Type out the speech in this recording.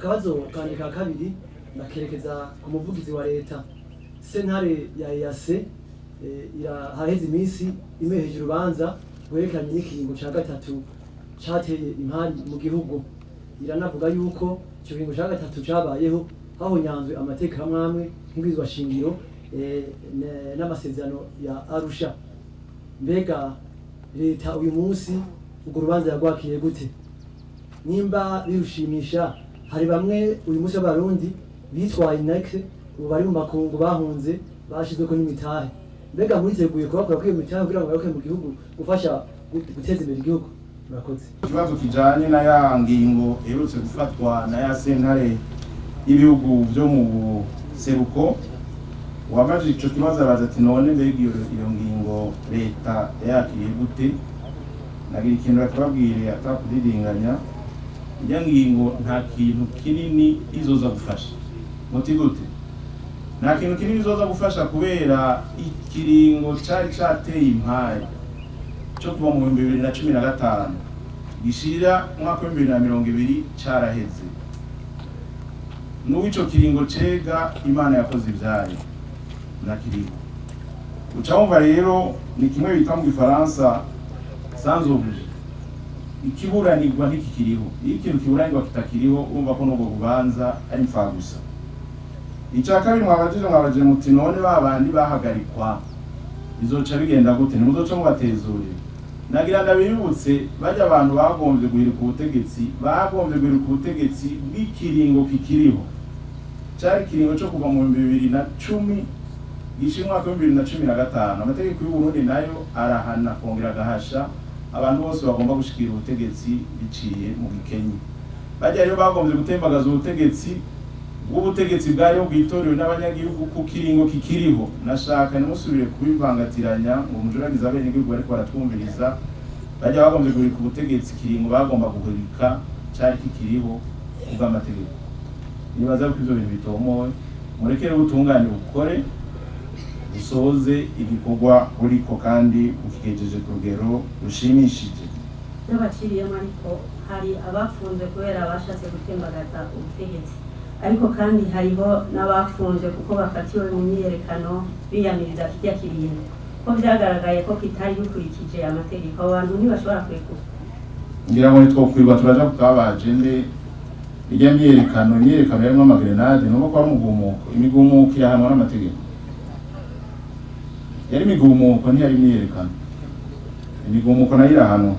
akabazo kanje ka kabiri ndakerekeza ku muvugizi wa leta. Sentare ya EAC haheze iminsi imeheje urubanza rwerekanye n'ikiringo ca gatatu cateye impari mu gihugu. Iranavuga yuko ico kiringo ca gatatu cabayeho hahonyanzwe amateka amwe nk'ibizwa shingiro n'amasezerano ya Arusha. Mbega leta uyu munsi urwo rubanza yagwakiye gute? Nimba birushimisha, hari bamwe uyu munsi w'abarundi bitwaye inake ubu bari mu makungu bahunze bashizweko n'imitahe. Mbega mwiteguye kubakora kwiyo mitahe kugira ngo baroke mu gihugu gufasha guteza imbere igihugu? Murakoze. Ikibazo kijanye na ya ngingo iherutse gufatwa na ya sentare y'ibihugu byo mu seruko, wamaje ico kibazo abaza ati none mbega iyo ngingo leta yakiriye gute? Nagira ikintu bakababwire atakudidinganya, iyo ngingo nta kintu kinini izoza gufasha. Muti gute? Nta kintu kinini izoza gufasha kubera ikiringo cari cateye impari cyo kuva mu 2015 gishira umwaka wa 2020 caraheze. N'uwico kiringo cega Imana yakoze ivyayo na kiringo. Ucamva rero ni kimwe bita mu Gifaransa sans objet. Ikiburanirwa ntikikiriho. Iyo ikintu kiburanirwa kitakiriho urumva ko n'ubwo bubanza ari mfagusa. Icya kabiri mwabajije muti none babandi bahagarikwa bizoca bigenda gute? Ntimuzoca mubatezurira. Nagira ndabibutse bajya abantu bagombye guhirika ubutegetsi bw'ikiringo kikiriho. Cyari kiringo cyo kuva mu 2010 gishimwa ko 2015. Amategeko y'u Burundi nayo arahana kongera agahasha abantu bose bagomba gushikira ubutegetsi biciye mu gikenyi. Bajya rero bagombye gutembagaza ubutegetsi bwariho bwitoriwe n'abanyagihugu ku kiringo kikiriho. Nashaka nimusubire kubivangatiranya ngo mujuragiza abenegihugu ariko baratwumviriza. Bajya bagombye guhirika ubutegetsi kiringo bagomba guhirika cyari kikiriho ubw'amategeko. Nibaza ko ivyo bintu bitomoye, murekere ubutungane bukore usoze igikorwa uriko kandi ukigejeje ku rugero rushimishije. N'abakiriyemo ariko hari abafunze kubera bashatse gutembagaza ubutegetsi, ariko kandi hariho n'abafunze kuko bafatiwe mu myiyerekano biyamiriza kirya kiringo ko vyagaragaye ko kitari bikurikije amategeko. Abantu ntibashobora kwekuka. Ngira ngo nitwokwirwa turaja kukabajende ijya myiyerekano yarimo amagrenade nuko kwa imigumuko irahanwa n'amategeko. Yari imigumuko ntiyari myiyerekano. Imigumuko nayo irahanwa.